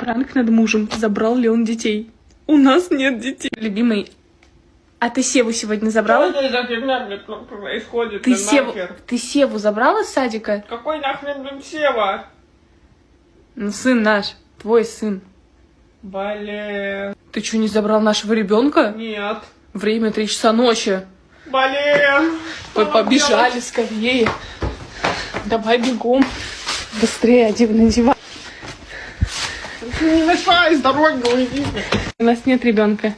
Пранк над мужем. Забрал ли он детей? У нас нет детей. Любимый, а ты Севу сегодня забрала? Что это за фигня, блин, происходит? Ты Севу забрала с садика? Какой нахрен, блин, Сева? Ну, сын наш, твой сын. Блин. Ты что, не забрал нашего ребенка? Нет. Время 3 часа ночи. Блин. Побежали скорее. Давай бегом. Быстрее надевай. Не мешай, с дороги уйди. У нас нет ребенка.